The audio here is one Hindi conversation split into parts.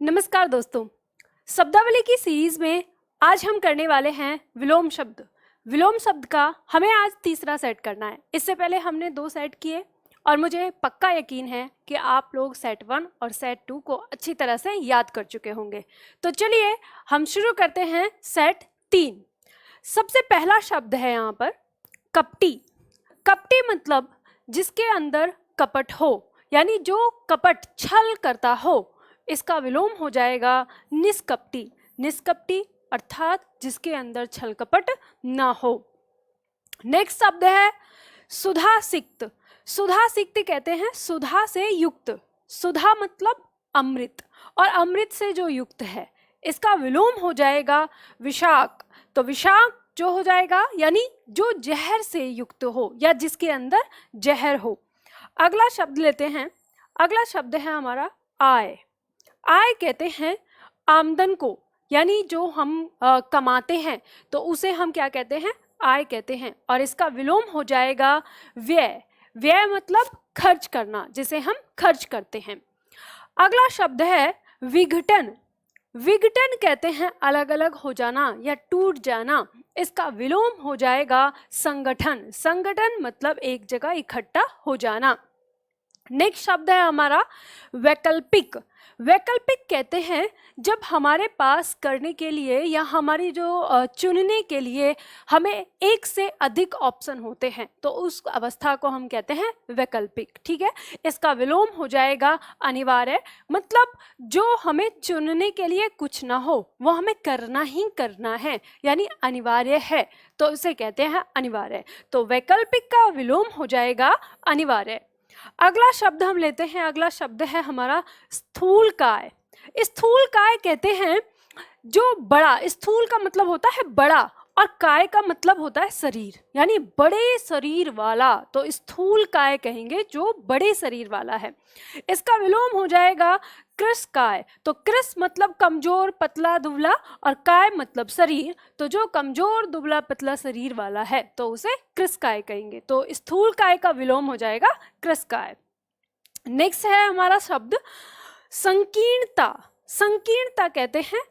नमस्कार दोस्तों, शब्दावली की सीरीज में आज हम करने वाले हैं विलोम शब्द। विलोम शब्द का हमें आज तीसरा सेट करना है। इससे पहले हमने 2 सेट किए और मुझे पक्का यकीन है कि आप लोग सेट 1 और सेट 2 को अच्छी तरह से याद कर चुके होंगे। तो चलिए हम शुरू करते हैं सेट 3। सबसे पहला शब्द है यहाँ पर कपटी। कपटी मतलब जिसके अंदर कपट हो, यानी जो कपट छल करता हो। इसका विलोम हो जाएगा निष्कपटी। निष्कपटी अर्थात जिसके अंदर छल कपट ना हो। नेक्स्ट शब्द है सुधासिक्त। सुधासिक्त कहते हैं सुधा से युक्त। सुधा मतलब अमृत, और अमृत से जो युक्त है इसका विलोम हो जाएगा विषाक। तो विषाक जो हो जाएगा यानी जो जहर से युक्त हो या जिसके अंदर जहर हो। अगला शब्द लेते हैं। अगला शब्द है हमारा आय। आय कहते हैं आमदन को, यानी जो हम कमाते हैं तो उसे हम क्या कहते हैं, आय कहते हैं। और इसका विलोम हो जाएगा व्यय। व्यय मतलब खर्च करना, जिसे हम खर्च करते हैं। अगला शब्द है विघटन। विघटन कहते हैं अलग अलग हो जाना या टूट जाना। इसका विलोम हो जाएगा संगठन। संगठन मतलब एक जगह इकट्ठा हो जाना। नेक्स्ट शब्द है हमारा वैकल्पिक। वैकल्पिक कहते हैं जब हमारे पास करने के लिए या हमारी जो चुनने के लिए हमें एक से अधिक ऑप्शन होते हैं तो उस अवस्था को हम कहते हैं वैकल्पिक। ठीक है, इसका विलोम हो जाएगा अनिवार्य। मतलब जो हमें चुनने के लिए कुछ ना हो, वो हमें करना ही करना है, यानी अनिवार्य है, तो इसे कहते हैं अनिवार्य। तो वैकल्पिक का विलोम हो जाएगा अनिवार्य। अगला शब्द हम लेते हैं। अगला शब्द है हमारा स्थूलकाय। स्थूलकाय कहते हैं जो बड़ा, स्थूल का मतलब होता है बड़ा और काय का मतलब होता है शरीर, यानी बड़े शरीर वाला। तो स्थूलकाय कहेंगे जो बड़े शरीर वाला है। इसका विलोम हो जाएगा कृशकाय। तो कृश मतलब कमजोर पतला दुबला और काय मतलब शरीर। तो जो कमजोर दुबला पतला शरीर वाला है तो उसे कृशकाय कहेंगे। तो स्थूलकाय का विलोम हो जाएगा कृशकाय। नेक्स्ट है हमारा शब्द संकीर्णता। संकीर्णता कहते हैं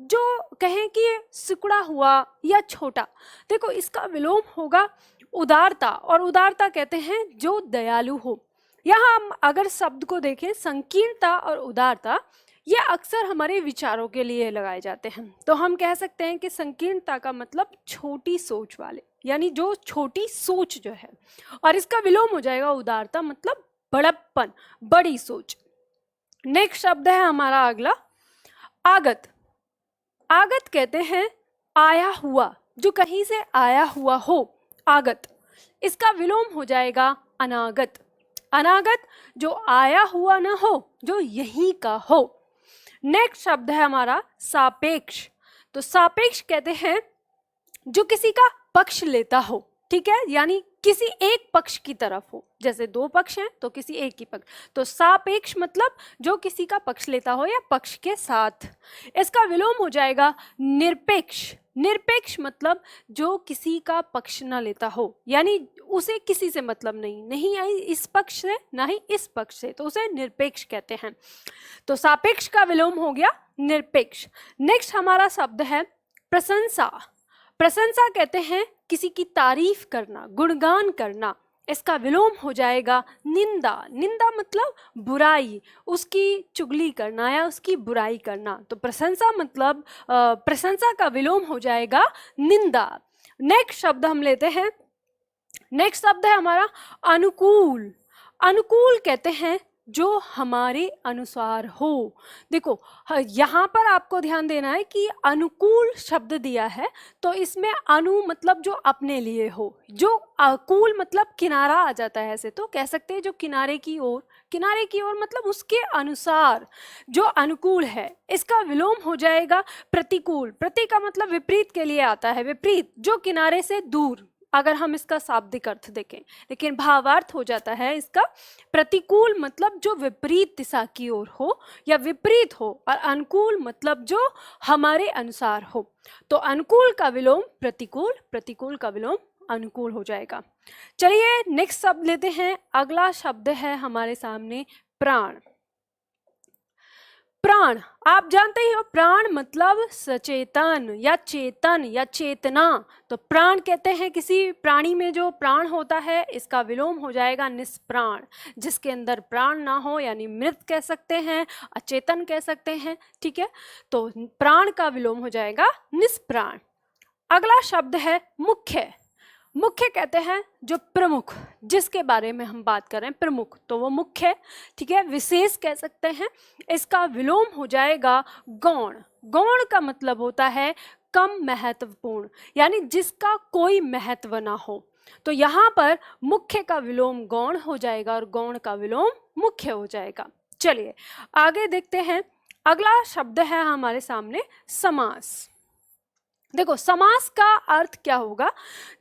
जो कहें कि सिकुड़ा हुआ या छोटा। देखो इसका विलोम होगा उदारता, और उदारता कहते हैं जो दयालु हो। यहाँ हम अगर शब्द को देखें संकीर्णता और उदारता, ये अक्सर हमारे विचारों के लिए लगाए जाते हैं। तो हम कह सकते हैं कि संकीर्णता का मतलब छोटी सोच वाले, यानी जो छोटी सोच जो है। और इसका विलोम हो जाएगा उदारता मतलब बड़प्पन, बड़ी सोच। नेक्स्ट शब्द है हमारा अगला आगत। आगत कहते हैं आया हुआ, जो कहीं से आया हुआ हो, आगत। इसका विलोम हो जाएगा अनागत। अनागत जो आया हुआ ना हो, जो यहीं का हो। नेक्स्ट शब्द है हमारा सापेक्ष। तो सापेक्ष कहते हैं जो किसी का पक्ष लेता हो। ठीक है, यानी किसी एक पक्ष की तरफ हो। जैसे 2 पक्ष हैं तो किसी एक की पक्ष। तो सापेक्ष मतलब जो किसी का पक्ष लेता हो या पक्ष के साथ। इसका विलोम हो जाएगा निरपेक्ष। निरपेक्ष मतलब जो किसी का पक्ष ना लेता हो, यानी उसे किसी से मतलब नहीं आई इस पक्ष से ना ही इस पक्ष से, तो उसे निरपेक्ष कहते हैं। तो सापेक्ष का विलोम हो गया निरपेक्ष। नेक्स्ट हमारा शब्द है प्रशंसा। प्रशंसा कहते हैं किसी की तारीफ करना, गुणगान करना। इसका विलोम हो जाएगा निंदा। निंदा मतलब बुराई, उसकी चुगली करना या उसकी बुराई करना। तो प्रशंसा मतलब प्रशंसा का विलोम हो जाएगा निंदा। नेक्स्ट शब्द हम लेते हैं। नेक्स्ट शब्द है हमारा अनुकूल। अनुकूल कहते हैं जो हमारे अनुसार हो। देखो यहाँ पर आपको ध्यान देना है कि अनुकूल शब्द दिया है तो इसमें अनु मतलब जो अपने लिए हो, जो कूल मतलब किनारा आ जाता है। ऐसे तो कह सकते हैं जो किनारे की ओर, किनारे की ओर मतलब उसके अनुसार जो अनुकूल है। इसका विलोम हो जाएगा प्रतिकूल। प्रति का मतलब विपरीत के लिए आता है, विपरीत जो किनारे से दूर, अगर हम इसका शाब्दिक अर्थ देखें। लेकिन भावार्थ हो जाता है इसका प्रतिकूल मतलब जो विपरीत दिशा की ओर हो या विपरीत हो, और अनुकूल मतलब जो हमारे अनुसार हो। तो अनुकूल का विलोम प्रतिकूल, प्रतिकूल का विलोम अनुकूल हो जाएगा। चलिए नेक्स्ट शब्द लेते हैं। अगला शब्द है हमारे सामने प्राण। प्राण, आप जानते ही हो प्राण मतलब सचेतन या चेतन या चेतना। तो प्राण कहते हैं किसी प्राणी में जो प्राण होता है, इसका विलोम हो जाएगा निष्प्राण। जिसके अंदर प्राण ना हो यानी मृत कह सकते हैं, अचेतन कह सकते हैं, ठीक है। तो प्राण का विलोम हो जाएगा निष्प्राण। अगला शब्द है मुख्य। मुख्य कहते हैं जो प्रमुख, जिसके बारे में हम बात कर रहे हैं प्रमुख, तो वो मुख्य, ठीक है। विशेष कह सकते हैं, इसका विलोम हो जाएगा गौण। गौण का मतलब होता है कम महत्वपूर्ण, यानी जिसका कोई महत्व ना हो। तो यहाँ पर मुख्य का विलोम गौण हो जाएगा और गौण का विलोम मुख्य हो जाएगा। चलिए आगे देखते हैं। अगला शब्द है हमारे सामने समास। देखो समास का अर्थ क्या होगा,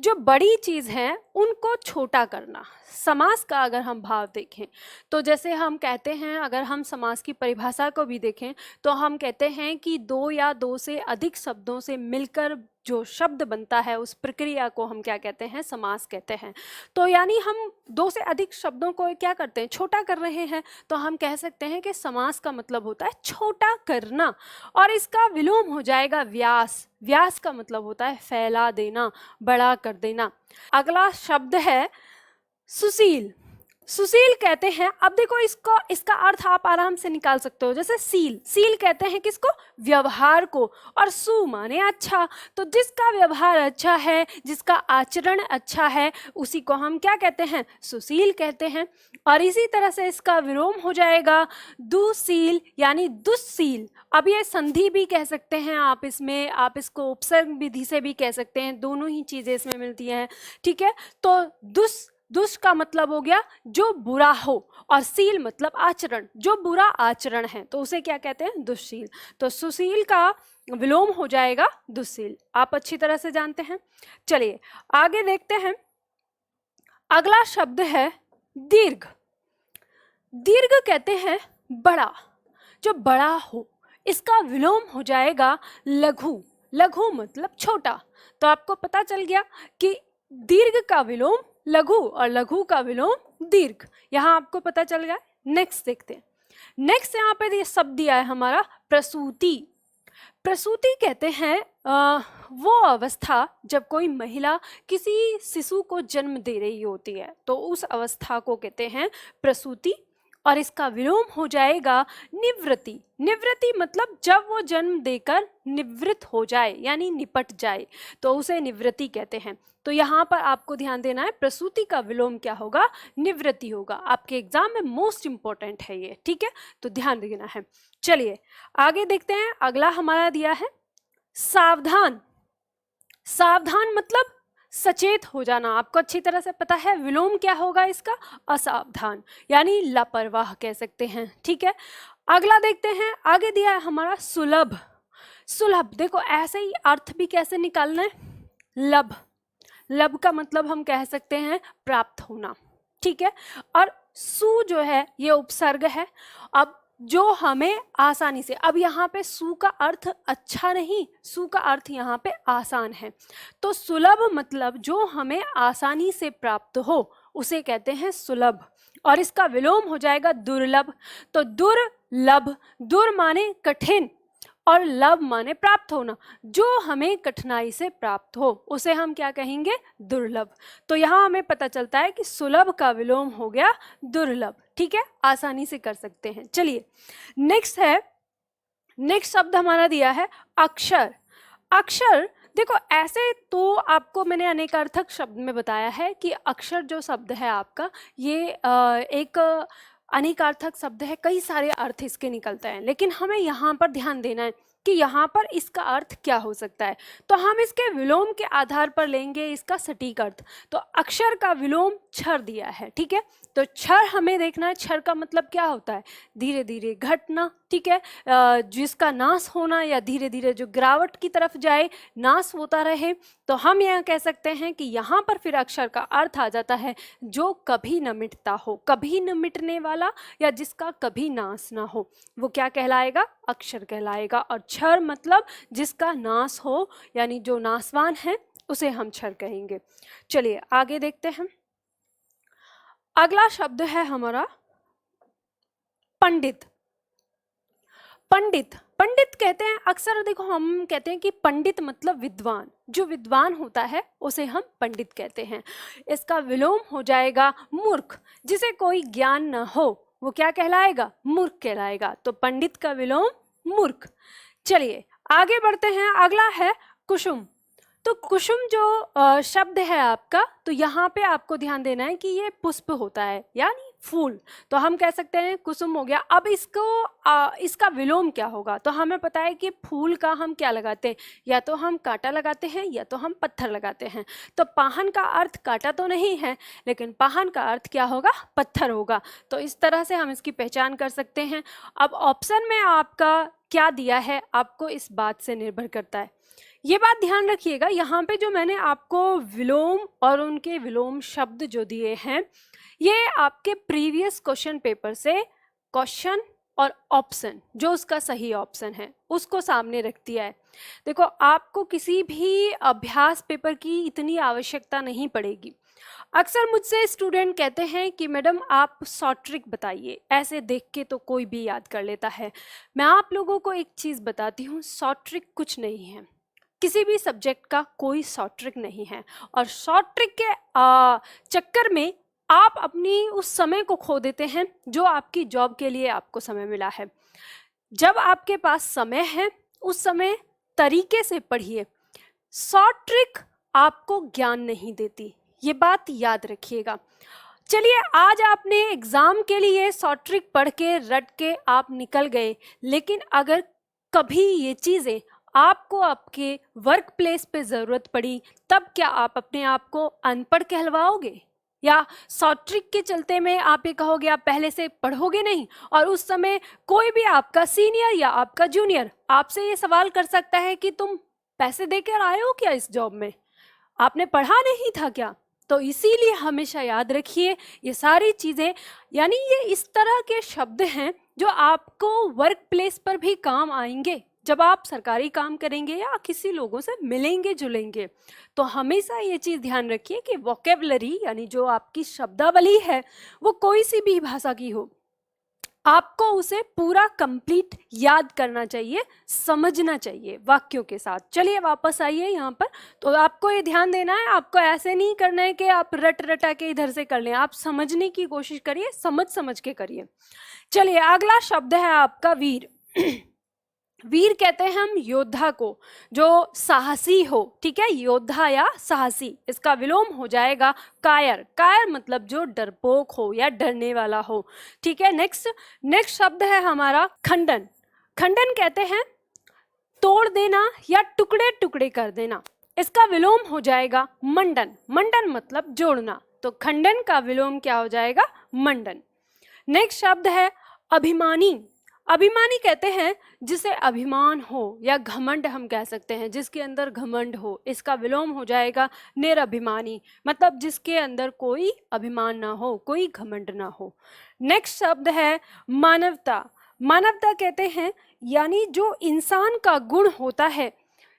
जो बड़ी चीज है उनको छोटा करना। समास का अगर हम भाव देखें तो जैसे हम कहते हैं, अगर हम समास की परिभाषा को भी देखें तो हम कहते हैं कि दो या दो से अधिक शब्दों से मिलकर जो शब्द बनता है उस प्रक्रिया को हम क्या कहते हैं, समास कहते हैं। तो यानी हम दो से अधिक शब्दों को क्या करते हैं, छोटा कर रहे हैं। तो हम कह सकते हैं कि समास का मतलब होता है छोटा करना, और इसका विलोम हो जाएगा व्यास। व्यास का मतलब होता है फैला देना, बड़ा कर देना। अगला शब्द है सुशील। सुशील कहते हैं, अब देखो इसका अर्थ आप आराम से निकाल सकते हो। जैसे सील, सील कहते हैं किसको, व्यवहार को, और सु माने अच्छा। तो जिसका व्यवहार अच्छा है, जिसका आचरण अच्छा है, उसी को हम क्या कहते हैं, सुशील कहते हैं। और इसी तरह से इसका विलोम हो जाएगा दुशील यानी दुस्सील। अब ये संधि भी कह सकते हैं आप, इसमें आप इसको उपसर्ग विधि से भी कह सकते हैं, दोनों ही चीजें इसमें मिलती हैं, ठीक है। तो दुष् का मतलब हो गया जो बुरा हो, और सील मतलब आचरण, जो बुरा आचरण है तो उसे क्या कहते हैं, दुष्शील। तो सुशील का विलोम हो जाएगा दुष्शील, आप अच्छी तरह से जानते हैं। चलिए आगे देखते हैं। अगला शब्द है दीर्घ। दीर्घ कहते हैं बड़ा, जो बड़ा हो। इसका विलोम हो जाएगा लघु। लघु मतलब छोटा। तो आपको पता चल गया कि दीर्घ का विलोम लघु और लघु का विलोम दीर्घ, यहां आपको पता चल गया। नेक्स्ट देखते हैं। नेक्स्ट यहाँ पे ये शब्द दिया है हमारा प्रसूति। प्रसूति कहते हैं वो अवस्था जब कोई महिला किसी शिशु को जन्म दे रही होती है, तो उस अवस्था को कहते हैं प्रसूति। और इसका विलोम हो जाएगा निवृत्ति। निवृत्ति मतलब जब वो जन्म देकर निवृत्त हो जाए यानी निपट जाए, तो उसे निवृत्ति कहते हैं। तो यहाँ पर आपको ध्यान देना है, प्रसूति का विलोम क्या होगा, निवृत्ति होगा। आपके एग्जाम में मोस्ट इंपॉर्टेंट है ये, ठीक है, तो ध्यान देना है। चलिए आगे देखते हैं। अगला हमारा दिया है सावधान। सावधान मतलब सचेत हो जाना, आपको अच्छी तरह से पता है। विलोम क्या होगा इसका, असावधान यानी लापरवाह कह सकते हैं, ठीक है। अगला देखते हैं, आगे दिया है हमारा सुलभ। सुलभ देखो ऐसे ही अर्थ भी कैसे निकालना है, लभ। लभ का मतलब हम कह सकते हैं प्राप्त होना, ठीक है। और सु जो है ये उपसर्ग है। अब जो हमें आसानी से, अब यहाँ पे सु का अर्थ अच्छा नहीं, सु का अर्थ यहाँ पे आसान है। तो सुलभ मतलब जो हमें आसानी से प्राप्त हो उसे कहते हैं सुलभ, और इसका विलोम हो जाएगा दुर्लभ। तो दुर्लभ, दुर माने कठिन और लभ माने प्राप्त होना, जो हमें कठिनाई से प्राप्त हो उसे हम क्या कहेंगे, दुर्लभ। तो यहाँ हमें पता चलता है कि सुलभ का विलोम हो गया दुर्लभ, ठीक है, आसानी से कर सकते हैं। चलिए नेक्स्ट है, नेक्स्ट शब्द हमारा दिया है अक्षर। अक्षर देखो ऐसे तो आपको मैंने अनेकार्थक शब्द में बताया है कि अक्षर जो शब्द है आपका ये एक अनेकार्थक शब्द है, कई सारे अर्थ इसके निकलते हैं, लेकिन हमें यहाँ पर ध्यान देना है कि यहाँ पर इसका अर्थ क्या हो सकता है। तो हम इसके विलोम के आधार पर लेंगे इसका सटीक अर्थ। तो अक्षर का विलोम क्षर दिया है, ठीक है। तो क्षर हमें देखना है, क्षर का मतलब क्या होता है, धीरे धीरे घटना, ठीक है, जिसका नाश होना या धीरे धीरे जो गिरावट की तरफ जाए, नाश होता रहे। तो हम यह कह सकते हैं कि यहाँ पर फिर अक्षर का अर्थ आ जाता है जो कभी न मिटता हो, कभी न मिटने वाला या जिसका कभी नाश ना हो, वो क्या कहलाएगा, अक्षर कहलाएगा। और क्षर मतलब जिसका नाश हो यानी जो नाशवान है उसे हम क्षर कहेंगे। चलिए आगे देखते हैं। अगला शब्द है हमारा पंडित। पंडित, पंडित कहते हैं अक्सर, देखो हम कहते हैं कि पंडित मतलब विद्वान, जो विद्वान होता है उसे हम पंडित कहते हैं। इसका विलोम हो जाएगा मूर्ख, जिसे कोई ज्ञान न हो वो क्या कहलाएगा, मूर्ख कहलाएगा। तो पंडित का विलोम मूर्ख। चलिए आगे बढ़ते हैं, अगला है कुसुम। तो कुसुम जो शब्द है आपका, तो यहाँ पे आपको ध्यान देना है कि ये पुष्प होता है यानी फूल, तो हम कह सकते हैं कुसुम हो गया। अब इसका विलोम क्या होगा, तो हमें पता है कि फूल का हम क्या लगाते हैं, या तो हम कांटा लगाते हैं या तो हम पत्थर लगाते हैं। तो पाहन का अर्थ कांटा तो नहीं है, लेकिन पाहन का अर्थ क्या होगा, पत्थर होगा। तो इस तरह से हम इसकी पहचान कर सकते हैं। अब ऑप्शन में आपका क्या दिया है, आपको इस बात से निर्भर करता है। ये बात ध्यान रखिएगा, यहाँ पे जो मैंने आपको विलोम और उनके विलोम शब्द जो दिए हैं, ये आपके प्रीवियस क्वेश्चन पेपर से क्वेश्चन और ऑप्शन, जो उसका सही ऑप्शन है उसको सामने रख दिया है। देखो आपको किसी भी अभ्यास पेपर की इतनी आवश्यकता नहीं पड़ेगी। अक्सर मुझसे स्टूडेंट कहते हैं कि मैडम आप शॉर्ट ट्रिक बताइए, ऐसे देख के तो कोई भी याद कर लेता है। मैं आप लोगों को एक चीज़ बताती हूँ, शॉर्ट ट्रिक कुछ नहीं है, किसी भी सब्जेक्ट का कोई शॉर्ट ट्रिक नहीं है। और शॉर्ट ट्रिक के चक्कर में आप अपनी उस समय को खो देते हैं जो आपकी जॉब के लिए आपको समय मिला है। जब आपके पास समय है उस समय तरीके से पढ़िए। शॉर्ट ट्रिक आपको ज्ञान नहीं देती, ये बात याद रखिएगा। चलिए आज आपने एग्जाम के लिए शॉर्ट ट्रिक पढ़ के रट के आप निकल गए, लेकिन अगर कभी ये चीज़ें आपको आपके वर्क प्लेस पे ज़रूरत पड़ी, तब क्या आप अपने आप को अनपढ़ कहलवाओगे, या शॉर्ट ट्रिक के चलते में आप ये कहोगे आप पहले से पढ़ोगे नहीं, और उस समय कोई भी आपका सीनियर या आपका जूनियर आपसे ये सवाल कर सकता है कि तुम पैसे देकर आए हो क्या इस जॉब में, आपने पढ़ा नहीं था क्या। तो इसीलिए हमेशा याद रखिए ये सारी चीज़ें, यानी ये इस तरह के शब्द हैं जो आपको वर्क प्लेस पर भी काम आएंगे जब आप सरकारी काम करेंगे या किसी लोगों से मिलेंगे जुलेंगे। तो हमेशा ये चीज़ ध्यान रखिए कि वोकेबलरी यानी जो आपकी शब्दावली है वो कोई सी भी भाषा की हो, आपको उसे पूरा कंप्लीट याद करना चाहिए, समझना चाहिए वाक्यों के साथ। चलिए वापस आइए यहाँ पर। तो आपको ये ध्यान देना है, आपको ऐसे नहीं करना है कि आप रट रटा के इधर से कर लें, आप समझने की कोशिश करिए, समझ के करिए। चलिए अगला शब्द है आपका वीर। वीर कहते हैं हम योद्धा को, जो साहसी हो, ठीक है, योद्धा या साहसी। इसका विलोम हो जाएगा कायर। कायर मतलब जो डरपोक हो या डरने वाला हो, ठीक है। नेक्स्ट शब्द है हमारा खंडन। खंडन कहते हैं तोड़ देना या टुकड़े टुकड़े कर देना। इसका विलोम हो जाएगा मंडन। मंडन मतलब जोड़ना, तो खंडन का विलोम क्या हो जाएगा, मंडन। नेक्स्ट शब्द है अभिमानी। अभिमानी कहते हैं जिसे अभिमान हो या घमंड हम कह सकते हैं, जिसके अंदर घमंड हो। इसका विलोम हो जाएगा निरभिमानी, मतलब जिसके अंदर कोई अभिमान ना हो, कोई घमंड ना हो। नेक्स्ट शब्द है मानवता। मानवता कहते हैं यानी जो इंसान का गुण होता है,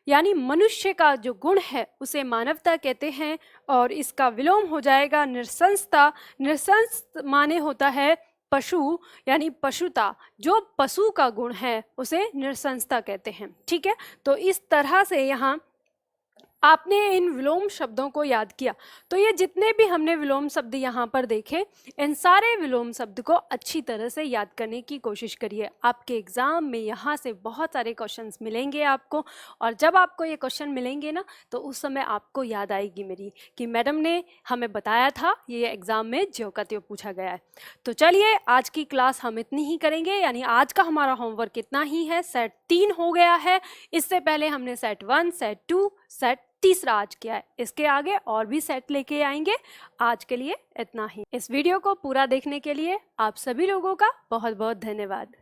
यानी मनुष्य का जो गुण है उसे मानवता कहते हैं। और इसका विलोम हो जाएगा नृशंसता। नृशंस माने होता है पशु यानी पशुता, जो पशु का गुण है उसे नृशंसता कहते हैं, ठीक है। तो इस तरह से यहाँ आपने इन विलोम शब्दों को याद किया। तो ये जितने भी हमने विलोम शब्द यहाँ पर देखे, इन सारे विलोम शब्द को अच्छी तरह से याद करने की कोशिश करिए। आपके एग्ज़ाम में यहाँ से बहुत सारे क्वेश्चंस मिलेंगे आपको, और जब आपको ये क्वेश्चन मिलेंगे ना, तो उस समय आपको याद आएगी मेरी कि मैडम ने हमें बताया था ये एग्ज़ाम में ज्यों का त्यों पूछा गया है। तो चलिए आज की क्लास हम इतनी ही करेंगे, यानी आज का हमारा होमवर्क इतना ही है। सेट 3 हो गया है, इससे पहले हमने सेट 1, सेट 2, सेट तीसरा आज किया है। इसके आगे और भी सेट लेके आएंगे। आज के लिए इतना ही। इस वीडियो को पूरा देखने के लिए आप सभी लोगों का बहुत बहुत धन्यवाद।